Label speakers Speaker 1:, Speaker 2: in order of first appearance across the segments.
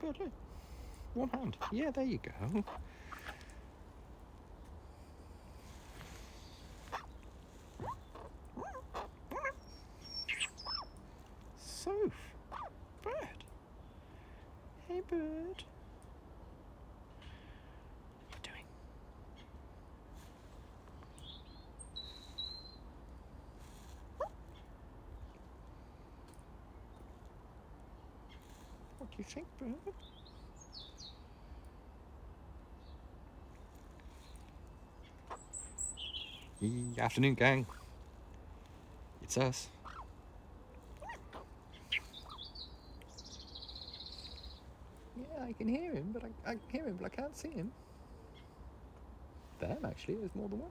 Speaker 1: Bird, look. One hand. Yeah, there you go. Soph. Bird. Hey, bird. What are you doing? What do you think, bird? Afternoon, gang. It's us. Yeah, I can hear him, but I can hear him, but I can't see him. Them, actually, there's more than one.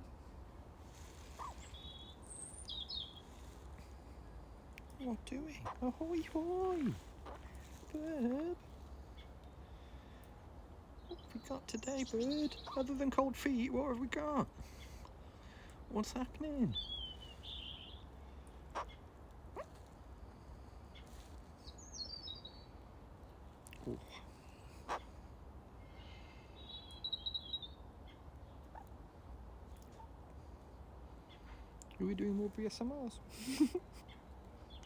Speaker 1: What doing? Ahoy, hoy! Bird. What have we got today, bird? Other than cold feet, what have we got? What's happening? Oh. Are we doing more BSMRs?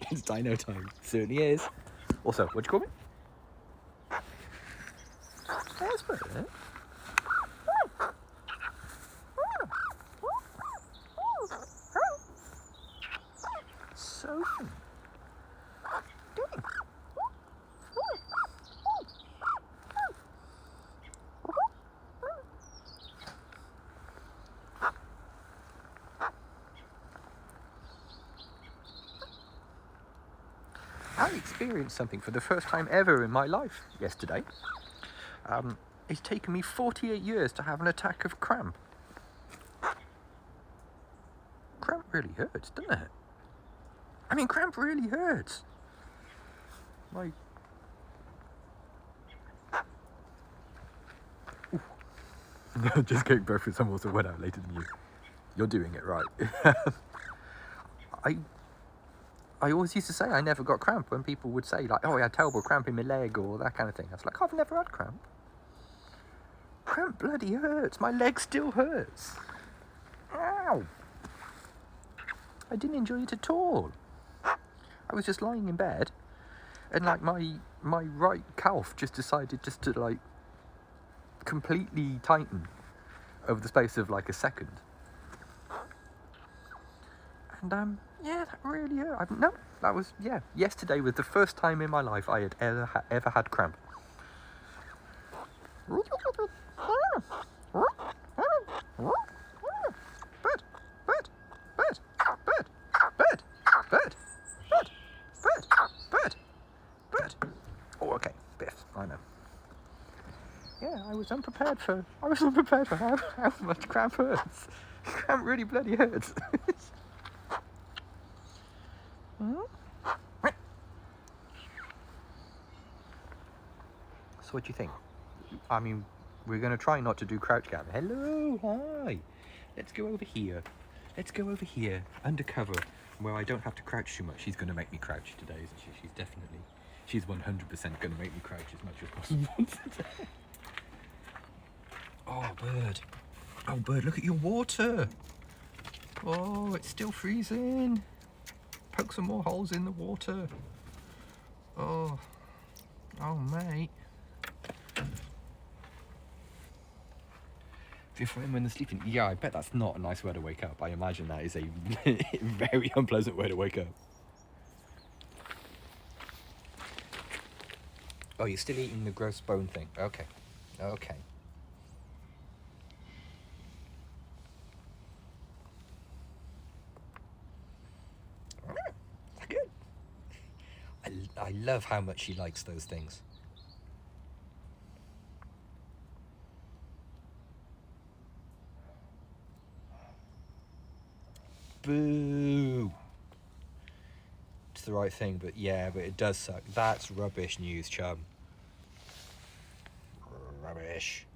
Speaker 1: It's dino time. Certainly is. Also, what'd you call me? That's better. Sophie. Doing. I experienced something for the first time ever in my life yesterday. It's taken me 48 years to have an attack of cramp. Cramp really hurts, doesn't it? I mean, cramp really hurts. Like... Just getting breath with someone also went out later than you. You're doing it right. I always used to say I never got cramp when people would say, like, oh, I had terrible cramp in my leg or that kind of thing. I was like, I've never had cramp. Cramp bloody hurts. My leg still hurts. Ow. I didn't enjoy it at all. I was just lying in bed and like my right calf just decided just to like completely tighten over the space of like a second. And yeah, that really hurt. Yesterday was the first time in my life I had ever had cramp. Bird. Oh, okay, Biff, I know. Yeah, I was unprepared for how much cramp hurts. Cramp really bloody hurts. So what do you think? I mean, we're going to try not to do crouch cam. Hello, hi. Let's go over here. Let's go over here, undercover, where I don't have to crouch too much. She's going to make me crouch today, isn't she? She's 100% going to make me crouch as much as possible today. Oh, bird. Oh, bird, look at your water. Oh, it's still freezing. Poke some more holes in the water. Oh, mate. If when they're sleeping, yeah, I bet that's not a nice way to wake up. I imagine that is a very unpleasant way to wake up. Oh, you're still eating the gross bone thing. Okay. Good. I love how much she likes those things. Boo. It's the right thing, but it does suck. That's rubbish news, chum. Rubbish.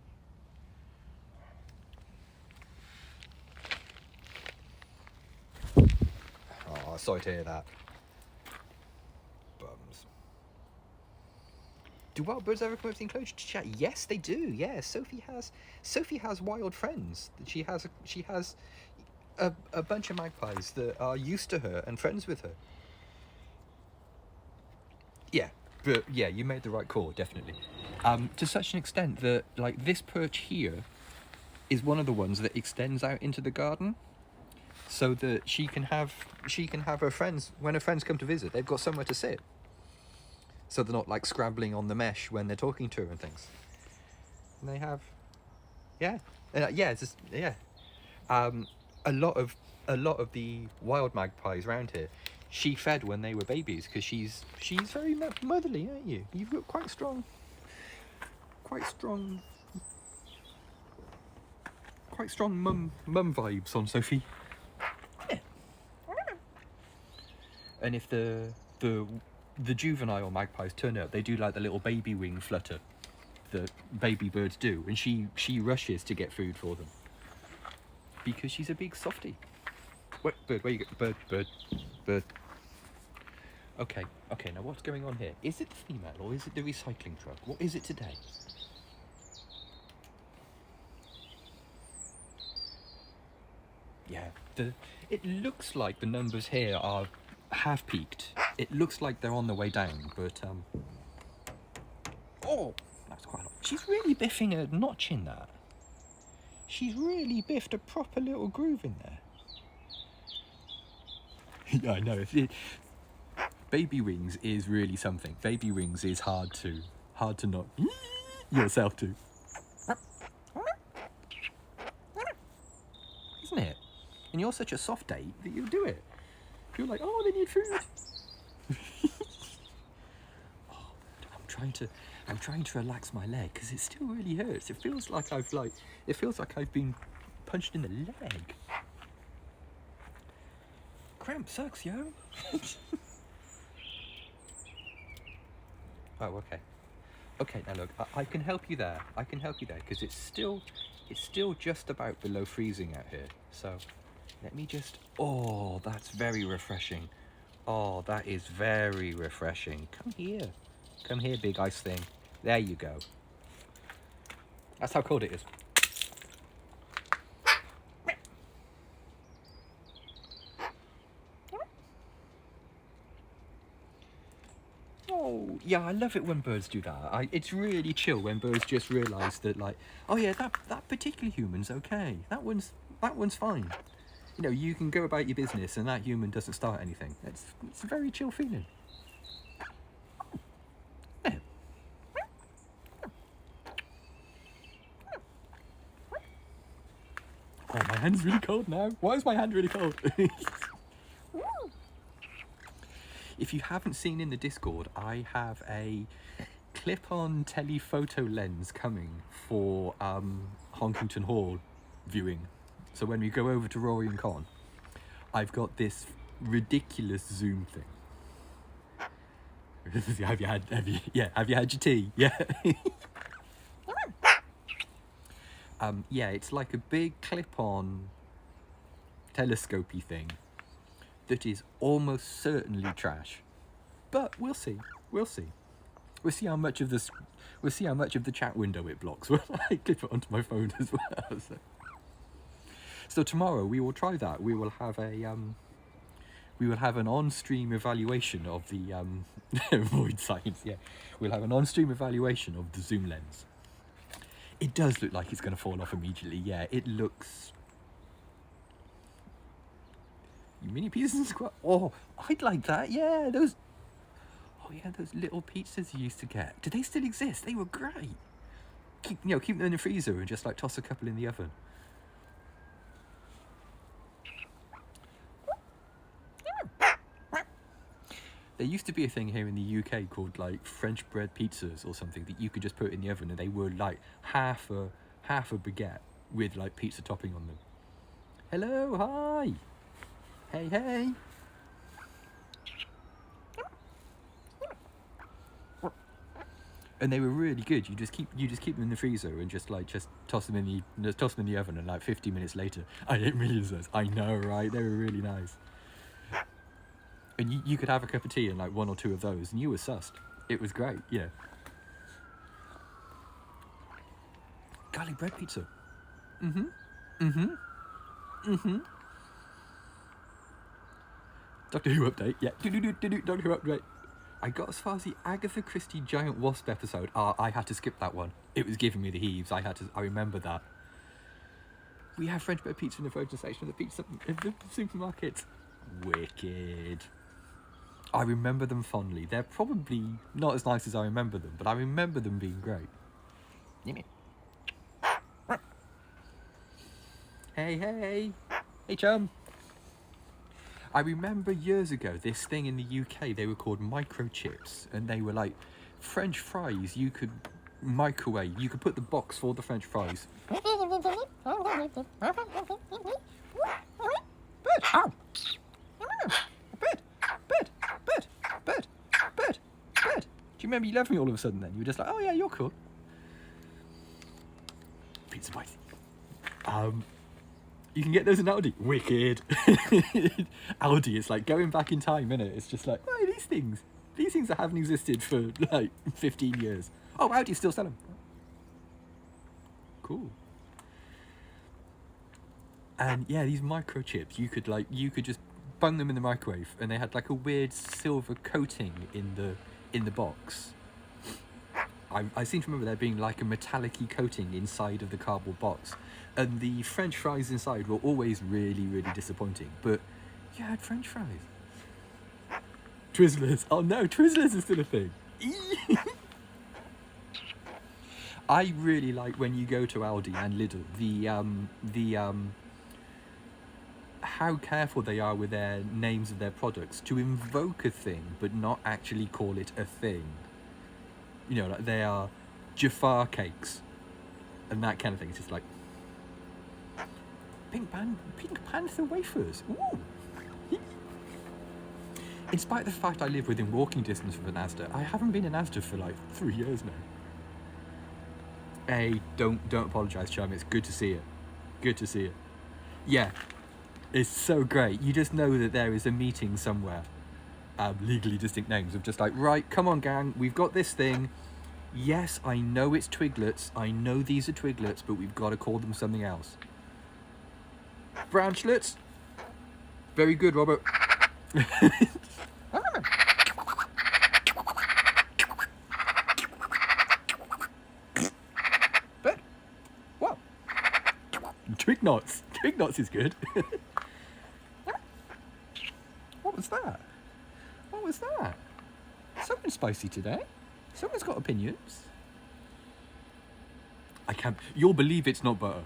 Speaker 1: Oh, sorry to hear that. Bums. Do wild birds ever come up to the enclosure to chat? Yes, they do. Yeah, Sophie has wild friends. She has a bunch of magpies that are used to her and friends with her. Yeah, but yeah, you made the right call, definitely. To such an extent that, like, this perch here is one of the ones that extends out into the garden, so that she can have her friends, when her friends come to visit, they've got somewhere to sit, so they're not like scrabbling on the mesh when they're talking to her and things. And they have, yeah, it's just, yeah. A lot of the wild magpies around here, she fed when they were babies, because she's very motherly, aren't you? You've got quite strong mum vibes on Sophie. Yeah. And if the juvenile magpies turn up, they do like the little baby wing flutter that baby birds do, and she rushes to get food for them because she's a big softie. What bird? Where you go? Bird. Okay. Now what's going on here? Is it the female or is it the recycling truck? What is it today? Yeah, it looks like the numbers here have peaked. It looks like they're on the way down, but oh, that's quite a lot. She's really biffing a notch in that. She's really biffed a proper little groove in there. Yeah, I know. Baby wings is really something. Baby wings is hard to not yourself to. Isn't it? And you're such a soft date that you'll do it. You're like, oh, they need food. Oh, I'm trying to relax my leg because it still really hurts. It feels like I've been punched in the leg. Cramp sucks, yo. Oh, okay. Okay, now look, I can help you there. Because it's still just about below freezing out here. So let me just, oh, that's very refreshing. Oh, that is very refreshing. Come here, big ice thing. There you go. That's how cold it is. Oh, yeah, I love it when birds do that. It's really chill when birds just realise that, like, oh yeah, that particular human's okay. That one's fine. You know, you can go about your business and that human doesn't start anything. It's a very chill feeling. Yeah. Oh, my hand's really cold now. Why is my hand really cold? If you haven't seen in the Discord, I have a clip-on telephoto lens coming for Honkington Hall viewing. So when we go over to Rory and Con, I've got this ridiculous zoom thing. Have you had your tea? Yeah. Yeah, it's like a big clip-on telescopy thing that is almost certainly trash, but we'll see. We'll see how much of the chat window it blocks when I clip it onto my phone as well. So tomorrow we will try that. We will have an on-stream evaluation of the void science. Yeah, we'll have an on-stream evaluation of the zoom lens. It does look like it's going to fall off immediately. Yeah, it looks. You mini pizzas and squat. Oh, I'd like that. Yeah, those. Oh yeah, those little pizzas you used to get. Do they still exist? They were great. Keep them in the freezer and just like toss a couple in the oven. There used to be a thing here in the UK called like French bread pizzas or something that you could just put in the oven and they were like half a baguette with like pizza topping on them. Hello, hi. Hey. And they were really good. You just keep them in the freezer and just toss them in the oven, and like 50 minutes later, I ate millions of those. I know, right? They were really nice. And you could have a cup of tea and like one or two of those, and you were sussed. It was great, yeah. garlic bread pizza. Mm-hmm. Mm-hmm. Mm-hmm. Doctor Who update. Yeah. Doctor Who update. I got as far as the Agatha Christie giant wasp episode. I had to skip that one. It was giving me the heaves. I remember that. We have French bread pizza in the frozen section of the supermarket. Wicked. I remember them fondly. They're probably not as nice as I remember them, but I remember them being great. Hey, chum. I remember years ago this thing in the UK, they were called microchips, and they were like French fries you could microwave. You could put the box for the French fries. Bird. Ow. Bird. Do you remember you loved me all of a sudden then? You were just like, oh yeah, you're cool. Pizza spicy. You can get those in Aldi. Wicked. Aldi, it's like going back in time, innit? It's just like, oh, these things that haven't existed for like 15 years. Oh, Aldi still sell them. Cool. And yeah, these microchips, you could just bung them in the microwave, and they had like a weird silver coating in the box. I seem to remember there being like a metallic-y coating inside of the cardboard box, and the French fries inside were always really, really disappointing. But you had French fries. Twizzlers. Oh no, Twizzlers is still a thing. I really like when you go to Aldi and Lidl, the how careful they are with their names of their products to invoke a thing but not actually call it a thing. You know, like they are Jafar cakes and that kind of thing. It's just like Pink Panther wafers. Ooh. In spite of the fact I live within walking distance of an Asda, I haven't been in Asda for like 3 years now. Hey, don't apologise, chum. It's good to see you. Good to see you. Yeah, it's so great. You just know that there is a meeting somewhere. Legally distinct names of just like, right, come on, gang. We've got this thing. Yes, I know it's Twiglets. I know these are Twiglets, but we've got to call them something else. Branchlets. Very good, Robert. But what? Twignots. Twignots is good. What was that? What was that? Something's spicy today. Someone's got opinions. I can't. You'll believe it's not butter.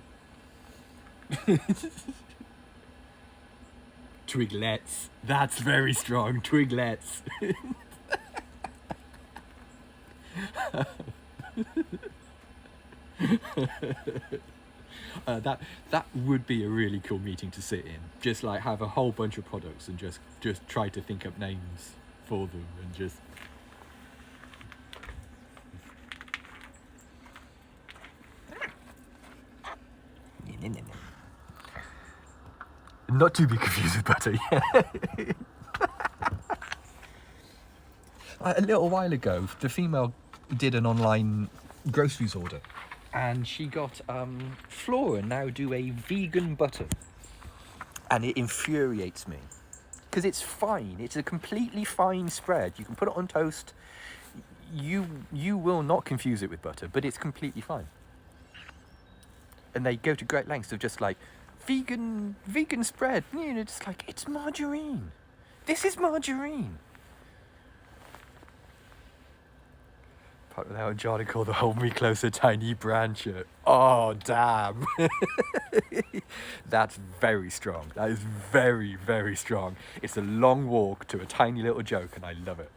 Speaker 1: Twiglets. That's very strong. Twiglets. That would be a really cool meeting to sit in. Just like have a whole bunch of products and just try to think up names for them and just. Not to be confused with butter. A little while ago, the female did an online groceries order, and she got Flora now do a vegan butter, and it infuriates me because it's fine. It's a completely fine spread. You can put it on toast. You will not confuse it with butter, but it's completely fine. And they go to great lengths of just like vegan spread. You know, just like it's margarine. This is margarine. Part of that jar called the Hold Me Closer Tiny Brancher. Oh damn. That's very strong. That is very, very strong. It's a long walk to a tiny little joke, and I love it.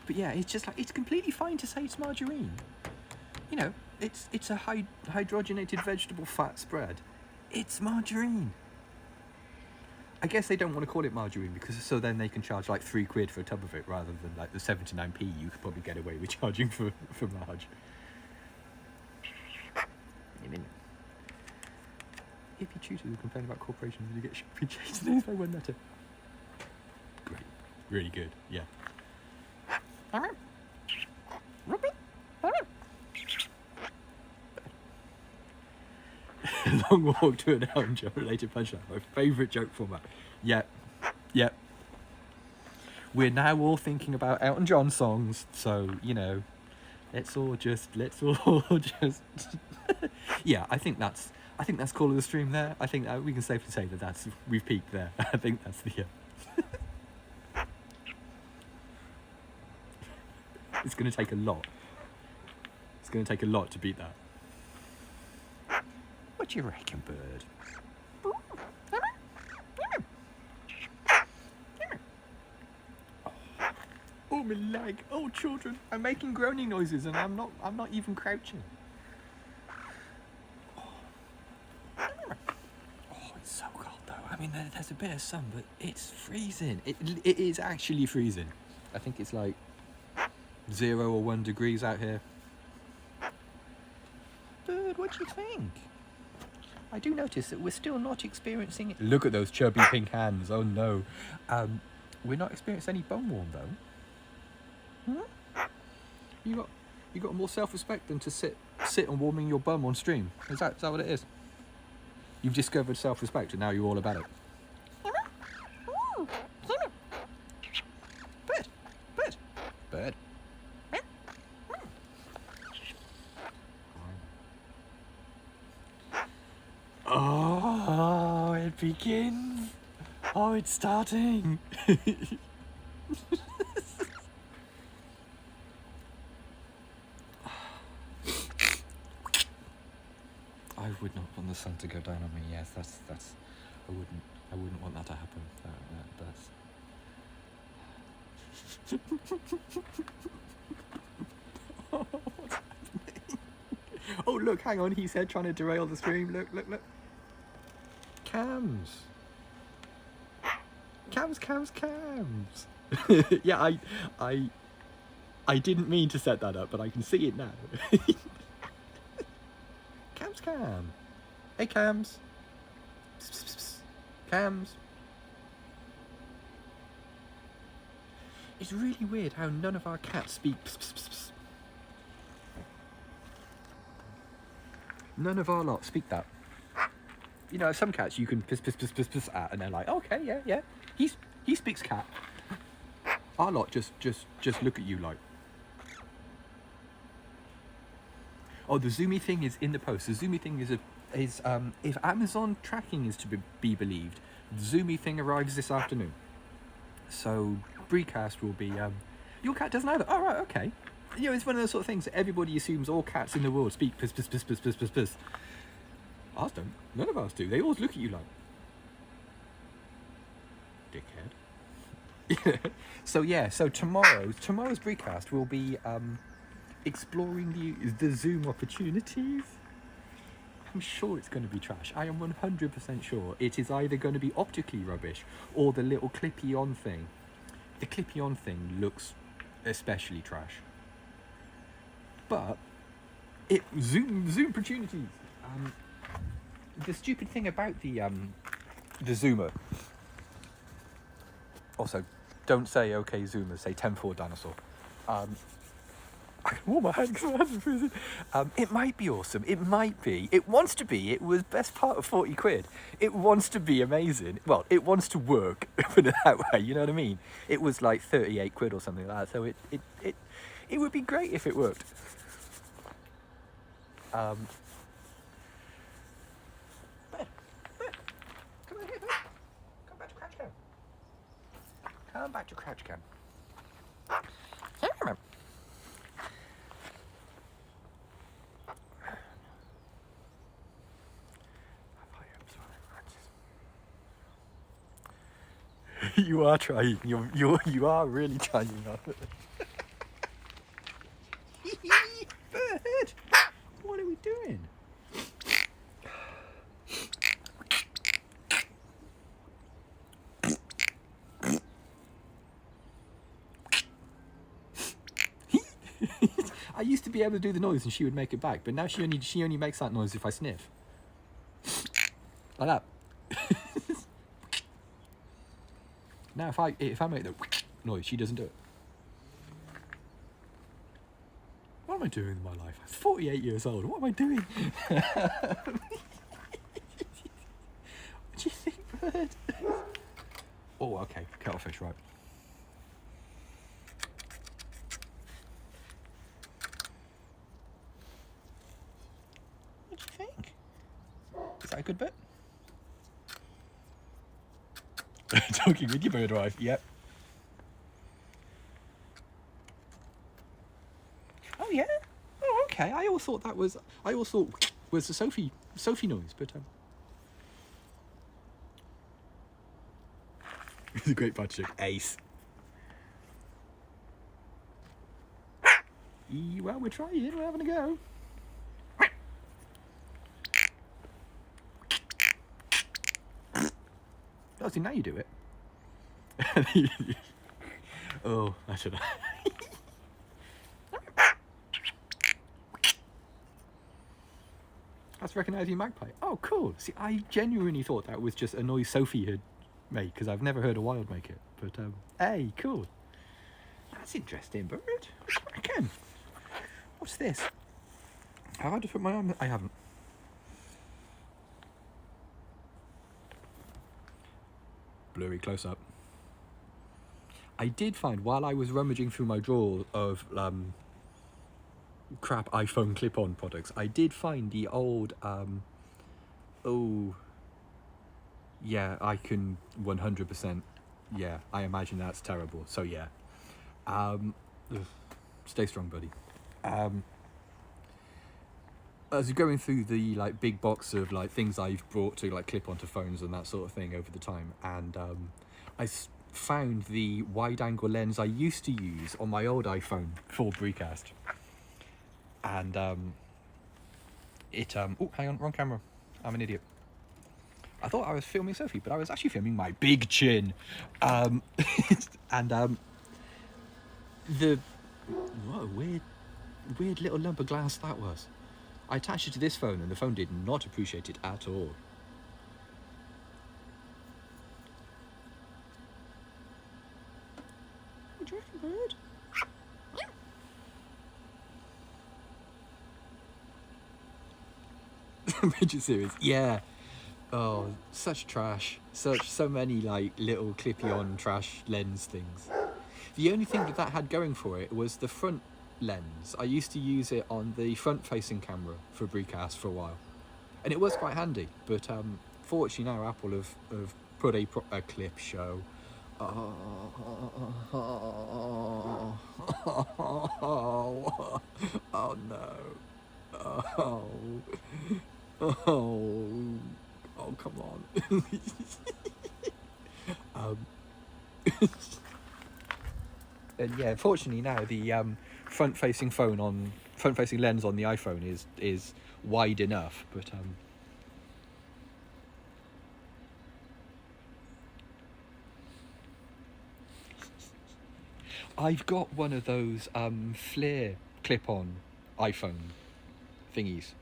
Speaker 1: But yeah, it's just like, it's completely fine to say it's margarine. You know, it's a hydrogenated vegetable fat spread. It's margarine. I guess they don't want to call it margarine because so then they can charge like £3 for a tub of it rather than like the 79p you could probably get away with charging for Marge. Hippie tutors who complain about corporations who get shopping changed names by one letter. Great. Really good, yeah. Long walk to an Elton John related punchline. My favourite joke format. Yep. Yep. We're now all thinking about Elton John songs, so, you know, let's all just yeah, I think that's call of the stream there. I think we can safely say that we've peaked there. I think that's the It's going to take a lot. It's going to take a lot to beat that. What do you reckon, bird? Oh, my leg. Oh, children. I'm making groaning noises and I'm not even crouching. Oh, it's so cold though. I mean, there's a bit of sun, but it's freezing. It is actually freezing. I think it's like 0 or 1 degrees out here. Bird, what do you think? I do notice that we're still not experiencing it. Look at those chubby pink hands. Oh no. We're not experiencing any bum warm though. You got more self-respect than to sit and warming your bum on stream. Is that what it is? You've discovered self-respect and now you're all about it. Bird. Oh, it begins. Oh, it's starting. I would not want the sun to go down on me. Yes, that's. I wouldn't want that to happen. Oh, what's happening? Oh, look, hang on. He said trying to derail the stream. Look. Cams. Yeah, I didn't mean to set that up, but I can see it now. Cam. Hey, Cams. Cams. It's really weird how none of our cats speak. None of our lot speak that. You know, some cats you can piss at, and they're like, okay, yeah. He speaks cat. Our lot just look at you like. Oh, the zoomy thing is in the post. The zoomy thing is if Amazon tracking is to be believed, the zoomy thing arrives this afternoon. So Breecast will be your cat doesn't either. Oh right, okay. You know, it's one of those sort of things that everybody assumes all cats in the world speak piss. Ours don't. None of ours do. They always look at you like dickhead. So tomorrow's Breecast will be exploring the Zoom opportunities. I'm sure it's going to be trash. I am 100% sure it is either going to be optically rubbish or the little clippy-on thing. The clippy-on thing looks especially trash. But Zoom opportunities. The stupid thing about the Zoomer. Also, don't say okay Zoomer. Say 10-4 dinosaur. I can warm my hand because my hands are freezing. It might be awesome. It might be. It wants to be. It was best part of 40 quid. It wants to be amazing. Well, it wants to work, put it that way, you know what I mean? It was like 38 quid or something like that, so it would be great if it worked. Ben, come on here, Ben. Come back to Crouch Cam. Come back to Crouch Cam. Here, You are trying. You are really trying. Bird, what are we doing? I used to be able to do the noise and she would make it back, but now she only makes that noise if I sniff. Like that. Now if I make the noise. She doesn't do it. What am I doing in my life? I'm 48 years old. What am I doing? What do you think, bird? Oh, okay. Cuttlefish, right. What do you think? Is that a good bit? Talking with your bird wife, yep. Oh yeah? Oh okay. I always thought was the Sophie noise, but it's a great budget. Ace. Well, we're trying, we're having a go. Oh, see, now you do it. Oh, I should have. That's recognising magpie. Oh, cool. See, I genuinely thought that was just a noise Sophie had made, because I've never heard a wild make it. But, hey, cool. That's interesting, bird. I can. What's this? How hard to put my arm? I haven't. Blurry close up. I did find, while I was rummaging through my drawer of crap iPhone clip-on products, I did find the old oh yeah, I can 100%, yeah, I imagine that's terrible. So yeah, stay strong, buddy. As you're going through the like big box of like things I've brought to like clip onto phones and that sort of thing over the time, and I found the wide-angle lens I used to use on my old iPhone for Breecast, and oh, hang on, wrong camera. I'm an idiot. I thought I was filming Sophie, but I was actually filming my big chin, and the what a weird little lump of glass that was. I attached it to this phone and the phone did not appreciate it at all. What do you reckon, bird? Midget series, yeah. Oh, such trash. So many like little clippy-on trash lens things. The only thing that had going for it was the front lens. I used to use it on the front-facing camera for Breecast for a while, and it was quite handy. But fortunately now Apple have put a clip show. Oh no! Oh come on! And yeah, fortunately now the front-facing lens on the iPhone is wide enough, but I've got one of those flare clip-on iPhone thingies.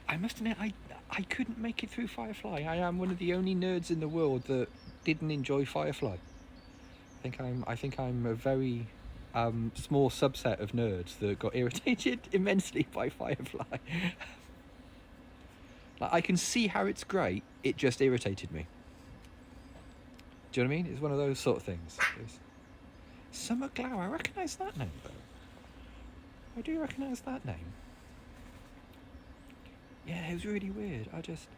Speaker 1: I must admit, I couldn't make it through Firefly. I am one of the only nerds in the world that didn't enjoy Firefly. I think I'm a very small subset of nerds that got irritated immensely by Firefly. Like, I can see how it's great, it just irritated me. Do you know what I mean? It's one of those sort of things. Summer Glow, I recognise that name though. I do recognise that name. Yeah, it was really weird. I just,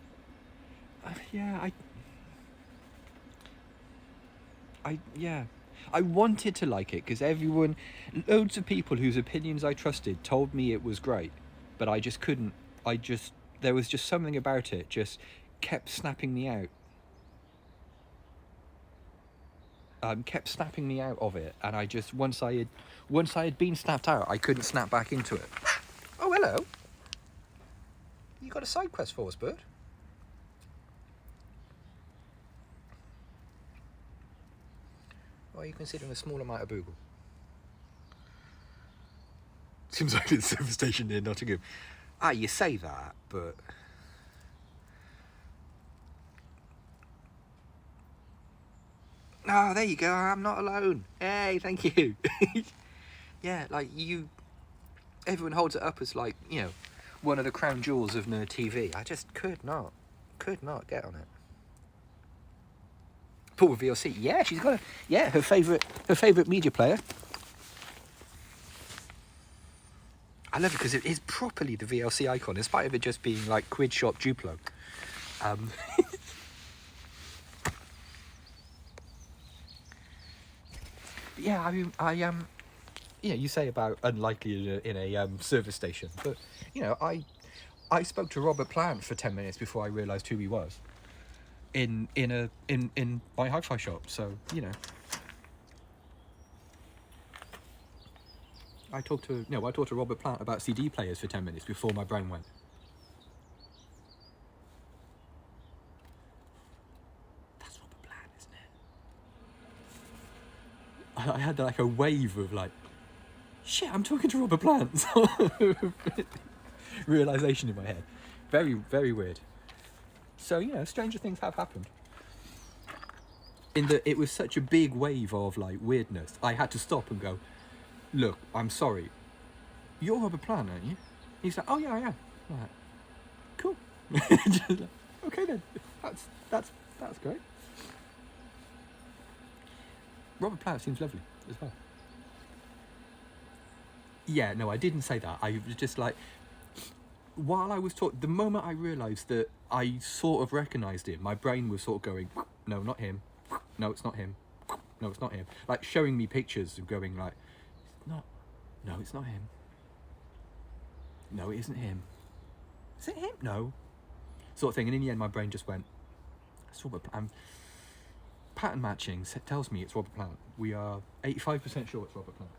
Speaker 1: I wanted to like it because loads of people whose opinions I trusted told me it was great, but I just couldn't. There was just something about it just kept snapping me out. Kept snapping me out of it, and I just once I had been snapped out, I couldn't snap back into it. Oh, hello. You got a side quest for us, bird? Or are you considering a small amount of boogle? Seems like it's a service station near Nottingham. Ah, you say that, but Oh, there you go. I'm not alone. Hey, thank you. Yeah, like everyone holds it up as like, you know, one of the crown jewels of nerd TV. I just could not get on it. Paul with VLC. Yeah, she's got her favourite media player. I love it because it is properly the VLC icon, in spite of it just being like Quid Shop Duplo. Yeah, I mean, you know, you say about unlikely in a service station, but you know, I spoke to Robert Plant for 10 minutes before I realised who he was. In my hi-fi shop, so you know. I talked to Robert Plant about CD players for 10 minutes before my brain went. That's Robert Plant, isn't it? I had like a wave of like, shit, I'm talking to Robert Plant. Realization in my head. Very, very weird. So, you know, stranger things have happened. In that it was such a big wave of like weirdness, I had to stop and go, look, I'm sorry. You're Robert Plant, aren't you? He's like, oh yeah, I am. I'm like, cool. Just like, okay then. That's great. Robert Plant seems lovely as well. Yeah, no, I didn't say that. I was just like, while I was talking, the moment I realised that I sort of recognised him, my brain was sort of going, no, not him. No, it's not him. No, it's not him. Like showing me pictures and going like, no, it's not him. No, it isn't him. Is it him? No. Sort of thing. And in the end, my brain just went, it's Robert Plant. Pattern matching tells me it's Robert Plant. We are 85% sure it's Robert Plant.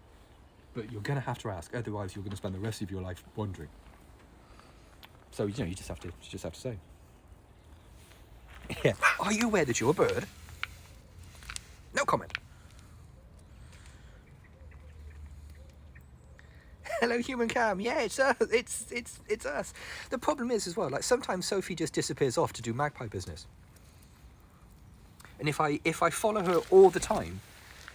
Speaker 1: But you're going to have to ask, otherwise you're going to spend the rest of your life wondering. So, you know, you just have to say. Yeah. Are you aware that you're a bird? No comment. Hello, human cam. Yeah, it's us. It's us. The problem is as well, like sometimes Sophie just disappears off to do magpie business. And if I follow her all the time,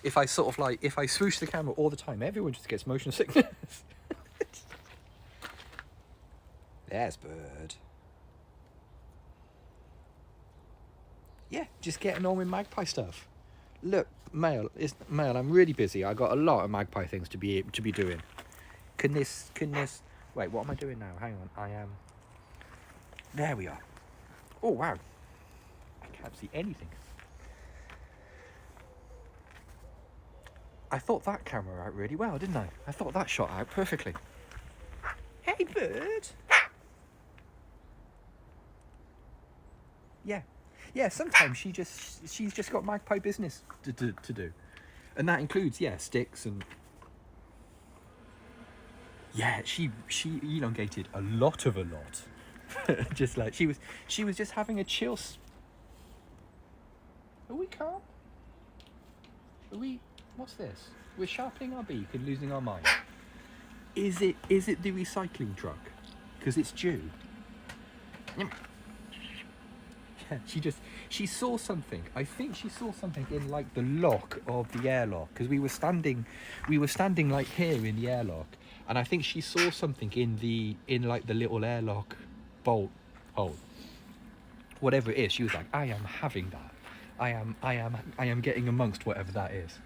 Speaker 1: if I swoosh the camera all the time, everyone just gets motion sickness. There's bird. Yeah, just getting on with magpie stuff. Look, mail. I'm really busy. I got a lot of magpie things to be doing. Can this? Wait, what am I doing now? Hang on, I am. There we are. Oh wow, I can't see anything. I thought that camera out really well, didn't I? I thought that shot out perfectly. Hey, bird. Yeah. Sometimes she's just got magpie business to do, and that includes sticks and. Yeah, she elongated a lot. Just like she was just having a chill. Are we calm? Are we? What's this? We're sharpening our beak and losing our mind. Is it the recycling truck? Because it's due. Yeah, she saw something. I think she saw something in like the lock of the airlock, because we were standing like here in the airlock, and I think she saw something in like the little airlock bolt hole. Whatever it is, she was like, I am having that. I am getting amongst whatever that is.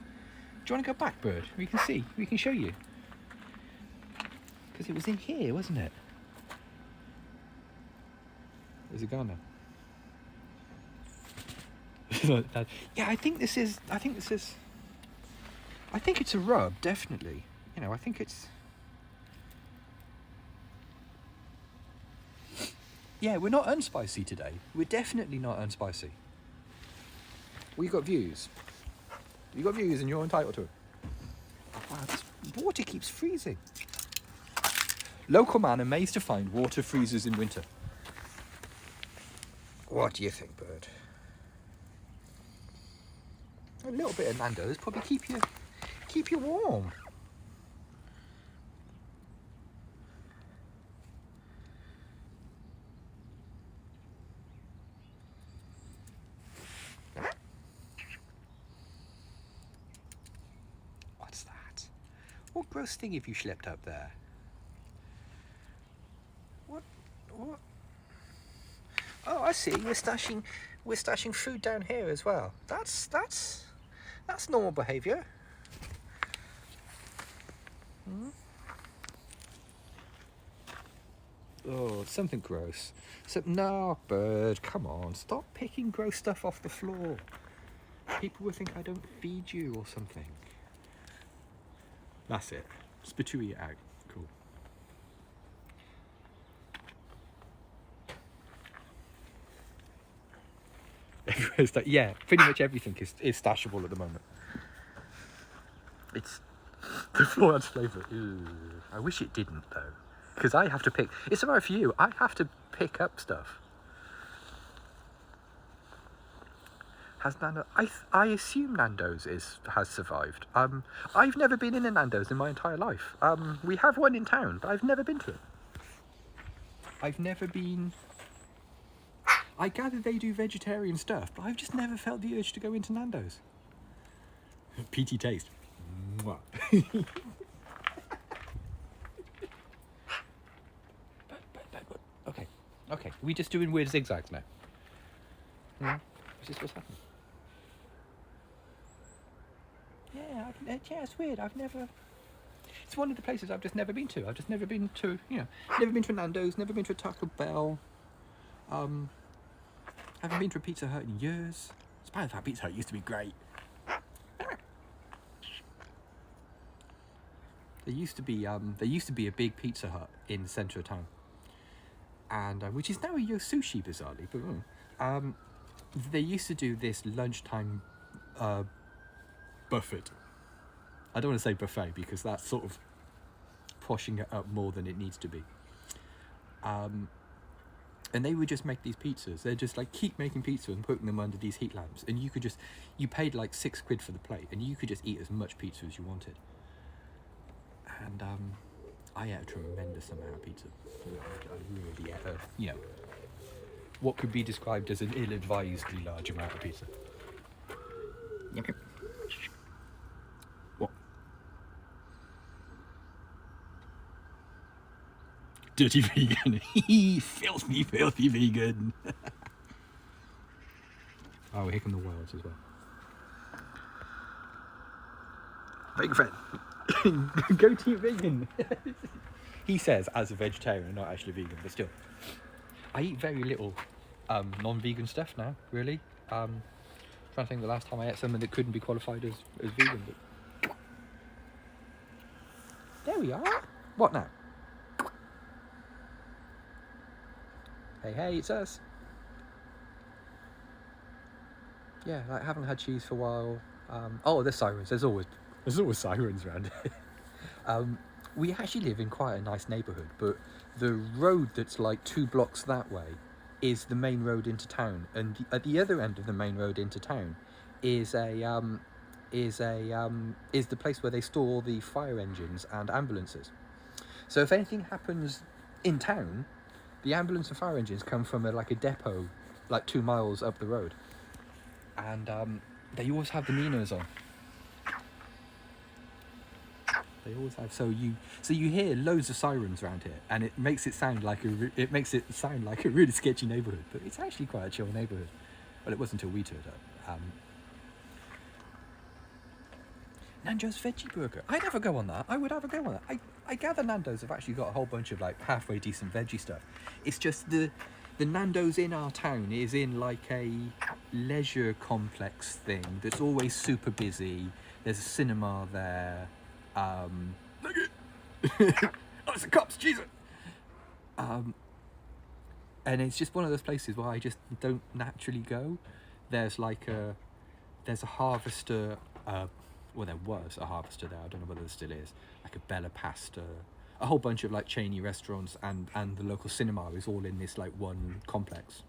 Speaker 1: Do you want to go back, bird? We can see. We can show you. Because it was in here, wasn't it? Where's it gone now? Yeah, I think it's a rub, definitely. You know, I think it's. Yeah, we're not unspicy today. We're definitely not unspicy. We got views. You got views and you're entitled to it. Oh, wow, this water keeps freezing. Local man amazed to find water freezes in winter. What do you think, bird? A little bit of Nando's probably keep you warm. What gross thing have you schlepped up there? What? Oh, I see. We're stashing food down here as well. That's normal behaviour. Oh, something gross. No, bird, come on. Stop picking gross stuff off the floor. People will think I don't feed you or something. That's it. Spitooey it out. Cool. Everywhere's that. Yeah, pretty much everything is stashable at the moment. It's the floor flavour. I wish it didn't though, because I have to pick. It's alright for you. I have to pick up stuff. Has Nando? I assume Nando's has survived. I've never been in a Nando's in my entire life. We have one in town, but I've never been to it. I've never been. I gather they do vegetarian stuff, but I've just never felt the urge to go into Nando's. PT taste. Okay. We're just doing weird zigzags now. Is this what's happening? Yeah, it's weird. It's one of the places I've just never been to. I've just never been to, never been to a Nando's, never been to a Taco Bell. Haven't been to a Pizza Hut in years. Despite the fact Pizza Hut used to be great. There used to be a big Pizza Hut in the centre of town, and which is now a Yo Sushi, bizarrely. But they used to do this lunchtime buffet. I don't want to say buffet because that's sort of poshing it up more than it needs to be. And they would just make these pizzas. They'd just like keep making pizza and putting them under these heat lamps, and you paid like £6 for the plate, and you could just eat as much pizza as you wanted. And I ate a tremendous amount of pizza. I really ate what could be described as an ill-advisedly large amount of pizza. Okay. What? Dirty vegan. Filthy vegan. Oh, here come the wilds as well. Vegan friend. Go to vegan. He says as a vegetarian, not actually vegan, but still. I eat very little non-vegan stuff now, really. Trying to think the last time I ate something that couldn't be qualified as vegan. But... There we are. What now? Hey, it's us. Yeah, I haven't had cheese for a while. Oh, there's sirens. There's always sirens around. We actually live in quite a nice neighbourhood, but the road that's like 2 blocks that way is the main road into town, and at the other end of the main road into town is the place where they store all the fire engines and ambulances. So if anything happens in town, the ambulance and fire engines come from a depot like 2 miles up the road, and they always have the Ninos on. They always have. So you hear loads of sirens around here, and it makes it sound like a really sketchy neighbourhood, but it's actually quite a chill neighbourhood. Well, it wasn't until we turned up. Nando's veggie burger. I never go on that. I would have a go on that. I gather Nando's have actually got a whole bunch of like halfway decent veggie stuff. It's just the Nando's in our town is in like a leisure complex thing that's always super busy. There's a cinema there. Oh, it's the cops, Jesus! And it's just one of those places where I just don't naturally go. There's a Harvester, well, there was a Harvester there, I don't know whether there still is, like a Bella Pasta, a whole bunch of like chainy restaurants, and the local cinema is all in this like one complex.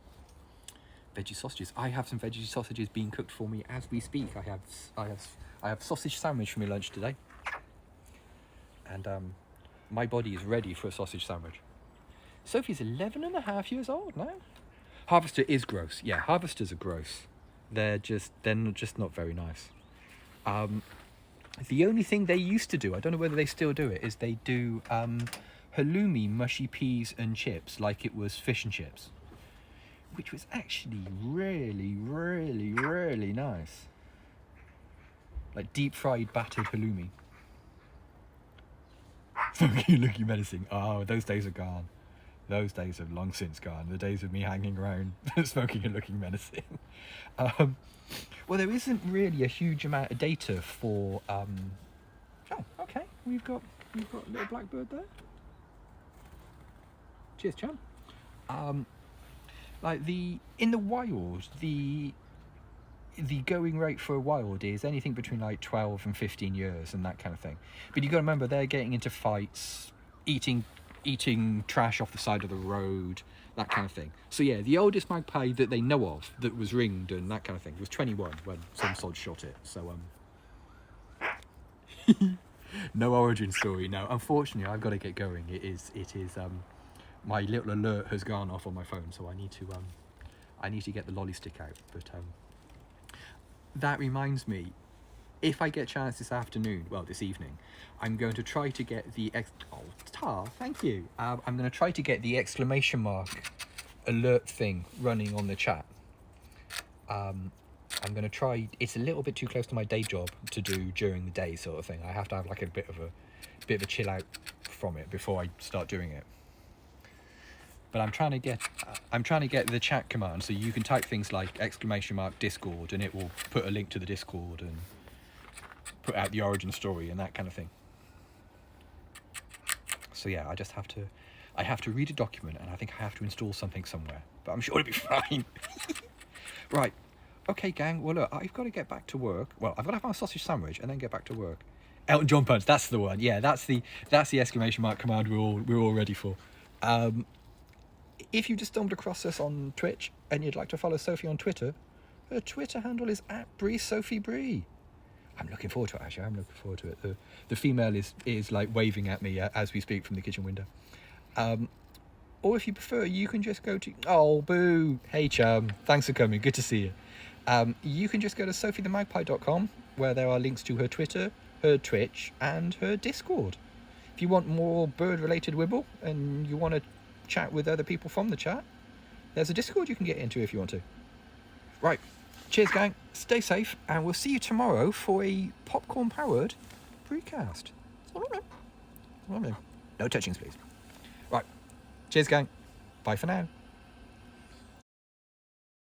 Speaker 1: Veggie sausages. I have some veggie sausages being cooked for me as we speak. I have sausage sandwich for my lunch today. And my body is ready for a sausage sandwich. Sophie's 11.5 years old now. Harvester is gross. Yeah, Harvesters are gross. They're just not very nice. The only thing they used to do, I don't know whether they still do it, is they do halloumi mushy peas and chips like it was fish and chips, which was actually really, really, really nice. Like deep fried battered halloumi. Funky looking menacing. Oh, those days are gone. Those days have long since gone. The days of me hanging around smoking and looking menacing. Well, there isn't really a huge amount of data for. Oh, okay. We've got a little blackbird there. Cheers, champ. Like in the wild, the going rate for a wild is anything between like 12 and 15 years and that kind of thing. But you got to remember they're getting into fights, eating trash off the side of the road, that kind of thing. So yeah, the oldest magpie that they know of that was ringed and that kind of thing was 21 when some sod shot it. So no origin story. No, unfortunately, I've got to get going. It is my little alert has gone off on my phone, so I need to get the lolly stick out. But that reminds me, if I get a chance this evening, I'm going to try to get the thank you. I'm going to try to get the exclamation mark alert thing running on the chat. I'm going to try. It's a little bit too close to my day job to do during the day, sort of thing. I have to have like a bit of a chill out from it before I start doing it. But I'm trying to get the chat command so you can type things like exclamation mark Discord and it will put a link to the Discord and put out the origin story and that kind of thing. So yeah, I have to read a document and I think I have to install something somewhere, but I'm sure it'll be fine. Right. Okay, gang. Well, look, I've got to get back to work. Well, I've got to have my sausage sandwich and then get back to work. Elton John punch. That's the one. Yeah, that's the exclamation mark command we're all ready for. If you just stumbled across us on Twitch and you'd like to follow Sophie on Twitter, her Twitter handle is @BreeSophieBree. I'm looking forward to it, actually. I'm looking forward to it. The female is like waving at me as we speak from the kitchen window. Or if you prefer, you can just go to... Oh, boo. Hey, chum. Thanks for coming. Good to see you. You can just go to sophiethemagpie.com, where there are links to her Twitter, her Twitch, and her Discord. If you want more bird-related wibble and you want to chat with other people from the chat, there's a Discord you can get into if you want to. Right. Cheers, gang. Stay safe, and we'll see you tomorrow for a popcorn-powered precast. No touchings, please. Right. Cheers, gang. Bye for now.